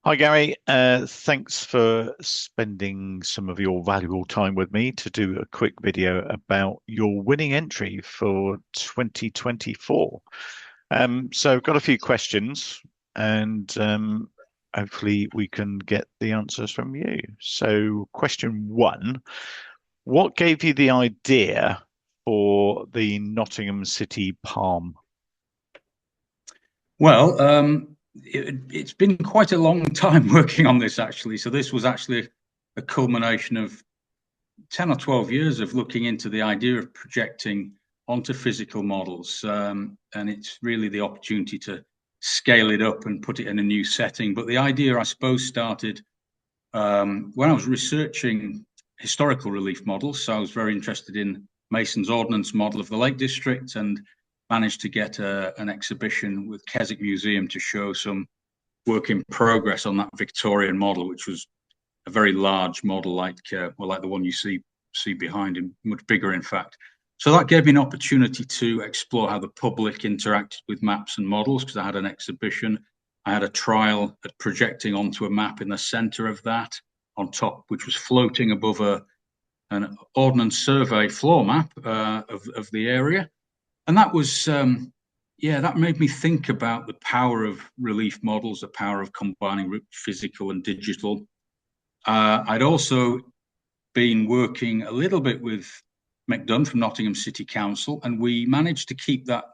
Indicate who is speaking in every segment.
Speaker 1: Hi, Gary. Thanks for spending some of your valuable time with me to do a quick video about your winning entry for 2024. So I've got a few questions and hopefully we can get the answers from you. So question one, what gave you the idea for the Nottingham City Palm?
Speaker 2: Well, it's been quite a long time working on this, actually. So this was actually a culmination of 10 or 12 years of looking into the idea of projecting onto physical models. And it's really the opportunity to scale it up and put it in a new setting. But the idea, I suppose, started when I was researching historical relief models. So I was very interested in Mason's Ordnance model of the Lake District and managed to get an exhibition with Keswick Museum to show some work in progress on that Victorian model, which was a very large model, like like the one you see behind him, much bigger, in fact. So that gave me an opportunity to explore how the public interacted with maps and models, because I had an exhibition. I had a trial at projecting onto a map in the centre of that on top, which was floating above an Ordnance Survey floor map of the area. And that was, that made me think about the power of relief models, the power of combining physical and digital. I'd also been working a little bit with McDunn from Nottingham City Council, and we managed to keep that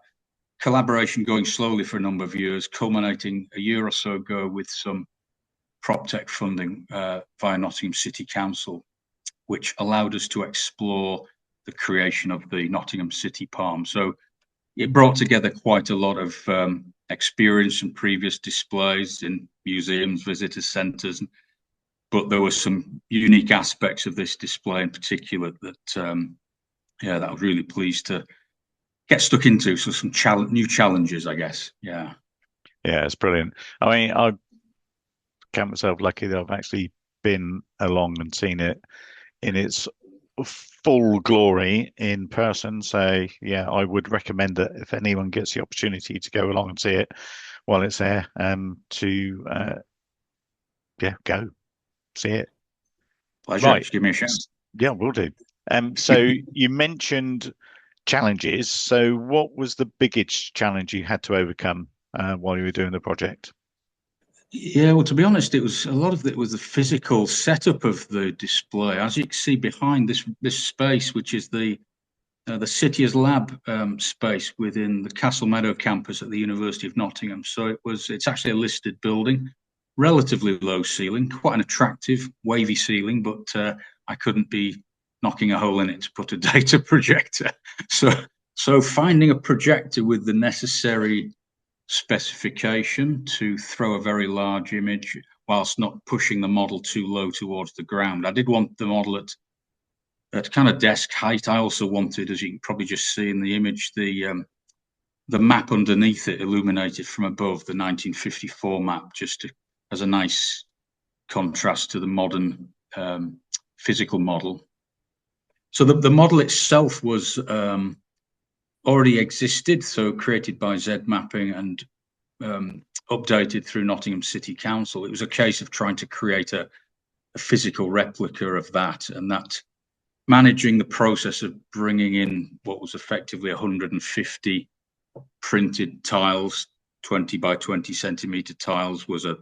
Speaker 2: collaboration going slowly for a number of years, culminating a year or so ago with some PropTech funding via Nottingham City Council, which allowed us to explore the creation of the Nottingham City Palm. So it brought together quite a lot of experience and previous displays in museums, visitor centres, but there were some unique aspects of this display in particular that, that I was really pleased to get stuck into. So some new challenges, I guess. Yeah.
Speaker 1: Yeah, it's brilliant. I mean, I count myself lucky that I've actually been along and seen it in its full glory in person. So yeah, I would recommend it if anyone gets the opportunity to go along and see it while it's there. Yeah, go see it.
Speaker 2: Pleasure.
Speaker 1: Right.
Speaker 2: Just give me a shout.
Speaker 1: Yeah, we'll do. So you mentioned challenges. So what was the biggest challenge you had to overcome while you were doing the project?
Speaker 2: Yeah, well, to be honest, it was a lot of it was the physical setup of the display. As you can see behind this space, which is the City's lab space within the Castle Meadow campus at the University of Nottingham. So it's actually a listed building, relatively low ceiling, quite an attractive wavy ceiling, but I couldn't be knocking a hole in it to put a data projector. So so finding a projector with the necessary specification to throw a very large image whilst not pushing the model too low towards the ground. I did want the model at kind of desk height. I also wanted, as you can probably just see in the image, the map underneath it illuminated from above, the 1954 map, as a nice contrast to the modern physical model. So the model itself was already existed, so created by Z Mapping and updated through Nottingham City Council. It was a case of trying to create a physical replica of that, and that managing the process of bringing in what was effectively 150 printed tiles, 20 by 20 centimeter tiles, was a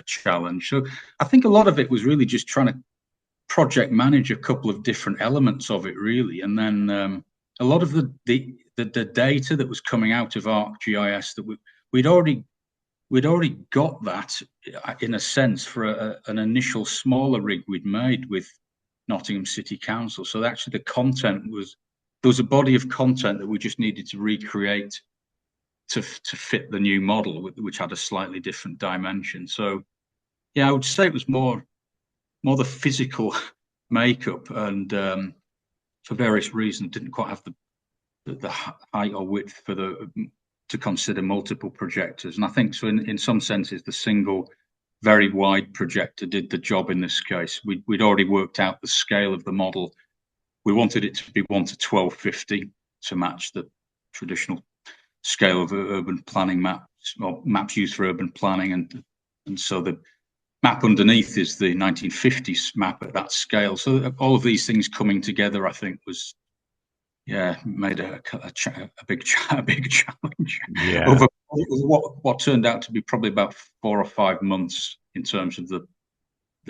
Speaker 2: challenge. So I think a lot of it was really just trying to project manage a couple of different elements of it, really, and then a lot of the data that was coming out of ArcGIS that we'd already got that in a sense for an initial smaller rig we'd made with Nottingham City Council. So actually there was a body of content that we just needed to recreate to fit the new model, which had a slightly different dimension. So yeah, I would say it was more the physical makeup, and for various reasons didn't quite have the height or width to consider multiple projectors. And I think so in some senses the single very wide projector did the job in this case. We'd already worked out the scale of the model. We wanted it to be 1 to 1250 to match the traditional scale of urban planning maps, or maps used for urban planning, and And so the map underneath is the 1950s map at that scale. So all of these things coming together, I think, was made a big challenge
Speaker 1: Yeah.
Speaker 2: over what turned out to be probably about 4 or 5 months in terms of the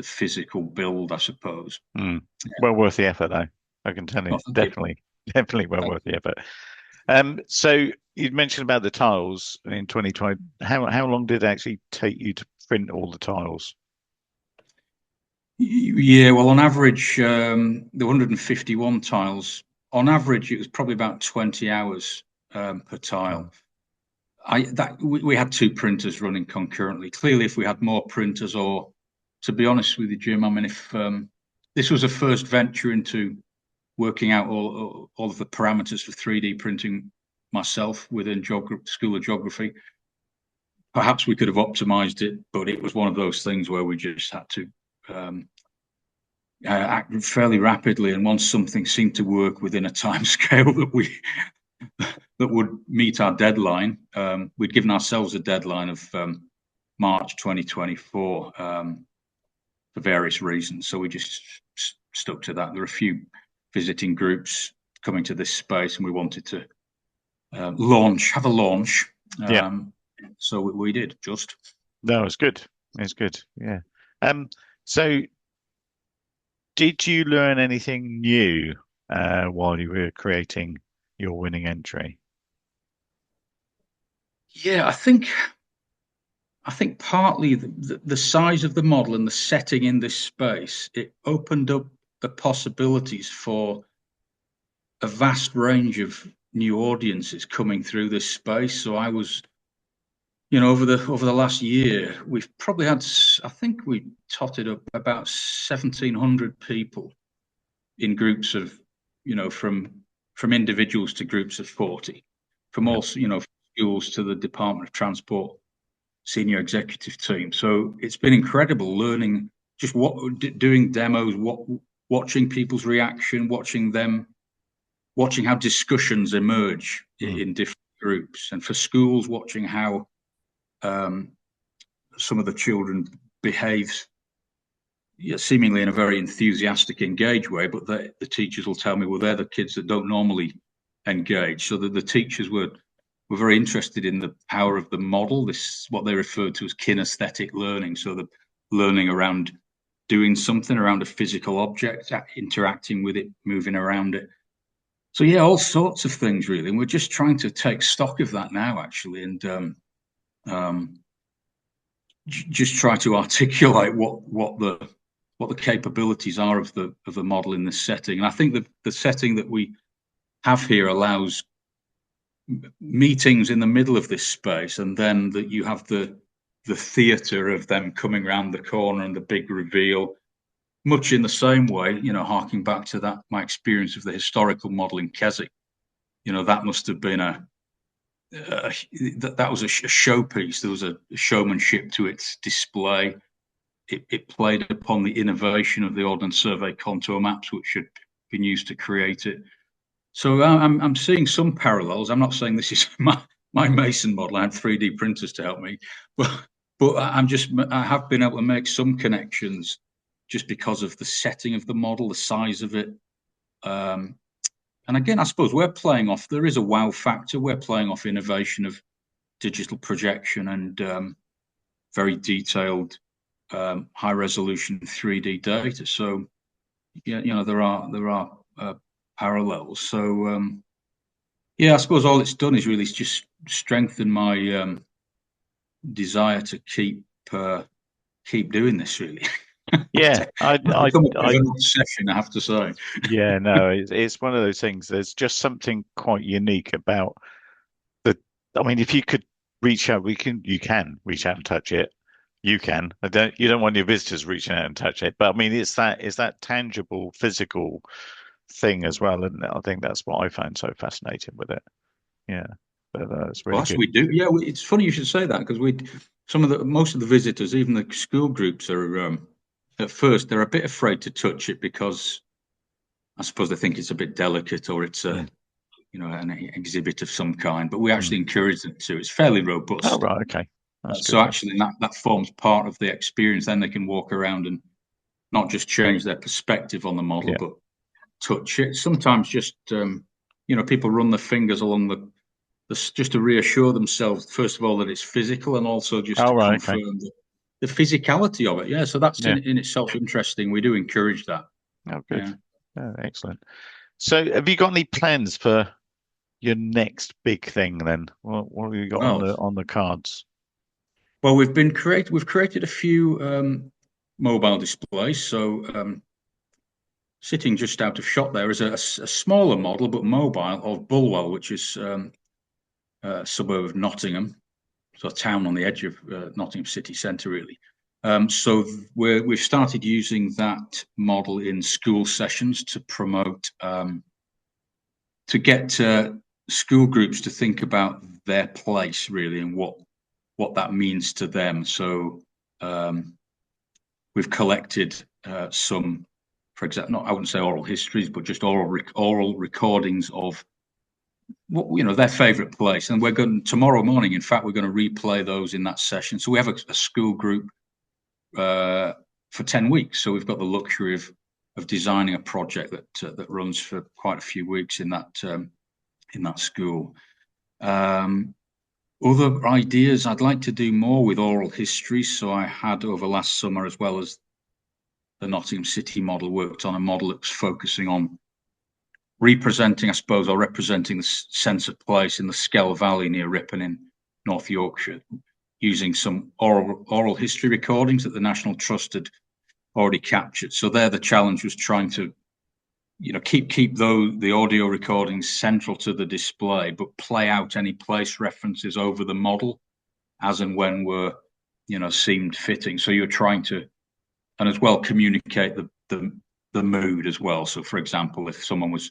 Speaker 2: physical build, I suppose.
Speaker 1: Mm. Well worth the effort, though. I can tell you,
Speaker 2: Well, thank you.
Speaker 1: definitely well worth the effort. So you'd mentioned about the tiles in 2020. How long did it actually take you to print all the tiles?
Speaker 2: Yeah, well, on average, the 151 tiles, on average, it was probably about 20 hours per tile.
Speaker 1: Mm.
Speaker 2: We had 2 printers running concurrently. Clearly, if we had more printers, or to be honest with you, Jim, I mean, if this was a first venture into working out all of the parameters for 3D printing myself within School of Geography, perhaps we could have optimized it, but it was one of those things where we just had to um, act fairly rapidly. And once something seemed to work within a time scale that would meet our deadline, we'd given ourselves a deadline of March 2024 for various reasons. So we just stuck to that. There were a few visiting groups coming to this space, and we wanted to have a launch.
Speaker 1: Yeah,
Speaker 2: So we did just.
Speaker 1: no, it's good. It's good. Yeah. Um, so did you learn anything new while you were creating your winning entry?
Speaker 2: Yeah, I think partly the size of the model and the setting in this space, it opened up the possibilities for a vast range of new audiences coming through this space. So I was, over the last year, we've probably had, I think we totted up about 1,700 people in groups of, from individuals to groups of 40, from
Speaker 1: Yeah.
Speaker 2: all, schools to the Department of Transport senior executive team. So it's been incredible learning just doing demos, watching people's reaction, watching how discussions emerge
Speaker 1: Mm.
Speaker 2: in different groups, and for schools watching how some of the children behave, seemingly in a very enthusiastic, engaged way, but the teachers will tell me, well, they're the kids that don't normally engage. So that the teachers were very interested in the power of the model, this what they referred to as kinesthetic learning. So the learning around doing something around a physical object, interacting with it, moving around it. So yeah, all sorts of things really. And we're just trying to take stock of that now, actually, and um, just try to articulate what the capabilities are of the model in this setting. And I think that the setting that we have here allows meetings in the middle of this space, and then that you have the theatre of them coming around the corner and the big reveal, much in the same way, harking back to my experience of the historical model in Keswick. That must have been that was a showpiece. There was a showmanship to its display. It played upon the innovation of the Ordnance Survey contour maps, which had been used to create it. So I'm seeing some parallels. I'm not saying this is my Mason model. I had 3D printers to help me, but I have been able to make some connections just because of the setting of the model, the size of it. And again, I suppose there is a wow factor. We're playing off innovation of digital projection and very detailed, high resolution 3D data. So, yeah, there are parallels. So, yeah, I suppose all it's done is really just strengthen my desire to keep doing this. Really,
Speaker 1: Yeah,
Speaker 2: I've become a bit of an obsession, I have to say.
Speaker 1: yeah, no, it's one of those things. There's just something quite unique about the. I mean, if you could reach out, you can reach out and touch it. You can. You don't want your visitors reaching out and touch it, but I mean, it's that tangible, physical thing as well, and I think that's what I found so fascinating with it. Yeah, but it's
Speaker 2: Well,
Speaker 1: really
Speaker 2: actually,
Speaker 1: good.
Speaker 2: we do. Yeah, it's funny you should say that because most of the visitors, even the school groups, are at first they're a bit afraid to touch it because I suppose they think it's a bit delicate or it's
Speaker 1: Mm,
Speaker 2: an exhibit of some kind. But we
Speaker 1: mm.
Speaker 2: actually encourage them to. It's fairly
Speaker 1: Oh,
Speaker 2: robust.
Speaker 1: right, okay. That's good
Speaker 2: So
Speaker 1: then.
Speaker 2: actually, that forms part of the experience. Then they can walk around and not just change their perspective on the model,
Speaker 1: Yeah.
Speaker 2: but touch it. Sometimes just people run their fingers along just to reassure themselves, first of all, that it's physical, and also just
Speaker 1: Oh,
Speaker 2: to
Speaker 1: right. Okay.
Speaker 2: confirm the physicality of it. Yeah, so that's
Speaker 1: Yeah.
Speaker 2: in itself interesting. We do encourage that.
Speaker 1: Oh, good.
Speaker 2: Yeah.
Speaker 1: Oh, excellent. So, have you got any plans for your next big thing then? What have you got
Speaker 2: Well,
Speaker 1: on the cards?
Speaker 2: well, we've created a few mobile displays. So sitting just out of shot there is a smaller model but mobile of Bulwell, which is a suburb of Nottingham, so a town on the edge of Nottingham city centre, really. So we've started using that model in school sessions to promote, to get school groups to think about their place, really, and what that means to them. So we've collected some, for example, not, I wouldn't say oral histories, but just oral recordings of their favourite place. And we're going tomorrow morning. In fact, we're going to replay those in that session. So we have a school group for 10 weeks. So we've got the luxury of designing a project that runs for quite a few weeks in that school. Other ideas, I'd like to do more with oral history. So I had over last summer, as well as the Nottingham City model, worked on a model that was focusing on representing, I suppose, or representing the sense of place in the Skell Valley near Ripon in North Yorkshire, using some oral history recordings that the National Trust had already captured. So there, the challenge was trying to, keep the audio recordings central to the display, but play out any place references over the model as and when were, seemed fitting. So you're trying to, and as well, communicate the mood as well. So, for example, if someone was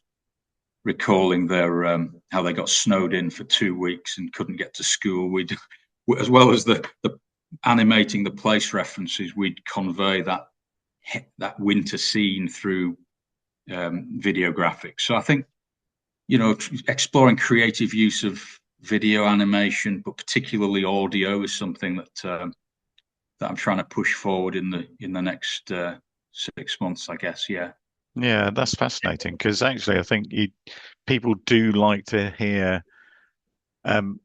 Speaker 2: recalling their how they got snowed in for 2 weeks and couldn't get to school, we'd, as well as the animating the place references, we'd convey that winter scene through video graphics. So I think exploring creative use of video animation, but particularly audio, is something that I'm trying to push forward in the next 6 months, I guess. Yeah.
Speaker 1: Yeah, that's fascinating because actually, I think people do like to hear um,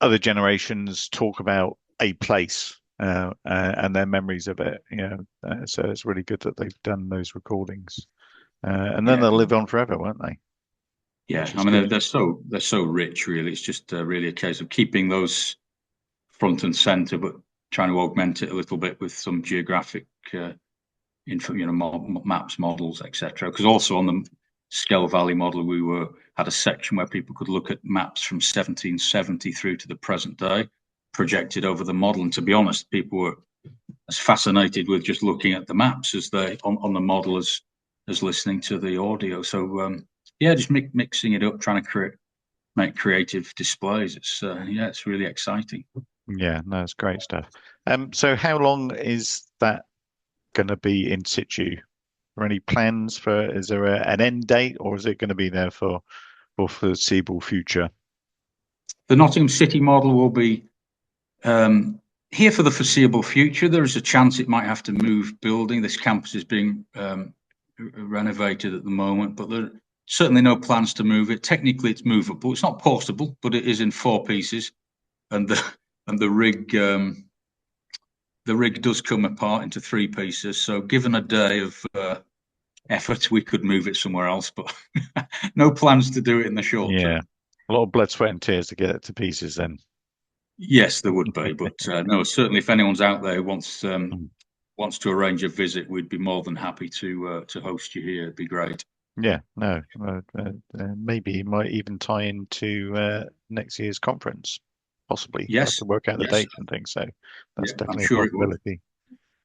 Speaker 1: other generations talk about a place and their memories of it. So it's really good that they've done those recordings, and then
Speaker 2: Yeah.
Speaker 1: they'll live on forever, won't they?
Speaker 2: Yeah,
Speaker 1: Which
Speaker 2: I
Speaker 1: is
Speaker 2: mean
Speaker 1: good.
Speaker 2: they're so rich. Really, it's just really a case of keeping those front and center, but trying to augment it a little bit with some geographic info, maps, models, etc. Because also on the Skell Valley model, we had a section where people could look at maps from 1770 through to the present day, projected over the model. And to be honest, people were as fascinated with just looking at the maps as they on the model as listening to the audio. So yeah, just mixing it up, trying to make creative displays. It's really exciting.
Speaker 1: Yeah, no, it's great stuff. So how long is that going to be in situ? Are any plans for? Is there an end date, or is it going to be there for foreseeable future?
Speaker 2: The Nottingham City model will be here for the foreseeable future. There is a chance it might have to move building. This campus is being renovated at the moment, but there are certainly no plans to move it. Technically, it's movable. It's not portable, but it is in 4 pieces, and the rig. The rig does come apart into 3 pieces. So, given a day of effort, we could move it somewhere else, but no plans to do it in the short
Speaker 1: Yeah,
Speaker 2: term.
Speaker 1: a lot of blood, sweat, and tears to get it to pieces. Then.
Speaker 2: Yes, there would be, but no, certainly if anyone's out there who
Speaker 1: Mm.
Speaker 2: wants to arrange a visit, we'd be more than happy to host you here. It'd be great.
Speaker 1: Yeah, no, maybe it might even tie into next year's conference, possibly. We'll have
Speaker 2: Yes,
Speaker 1: to work out the
Speaker 2: yes,
Speaker 1: dates and things. So that's
Speaker 2: yeah, I'm
Speaker 1: definitely a
Speaker 2: sure it would.
Speaker 1: possibility.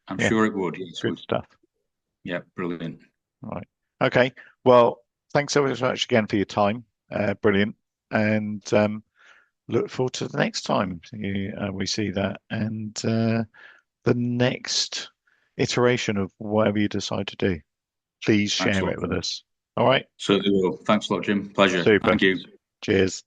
Speaker 2: I'm
Speaker 1: Yeah,
Speaker 2: sure it would. Yes,
Speaker 1: good stuff.
Speaker 2: yeah, brilliant.
Speaker 1: Right. Okay. Well, thanks so much again for your time. Brilliant. And look forward to the next time we see that and the next iteration of whatever you decide to do. Please
Speaker 2: Thanks a
Speaker 1: share
Speaker 2: lot,
Speaker 1: it with
Speaker 2: Jim.
Speaker 1: us. All right.
Speaker 2: Certainly will. Thanks a lot, Jim. Pleasure.
Speaker 1: Super.
Speaker 2: Thank you.
Speaker 1: Cheers.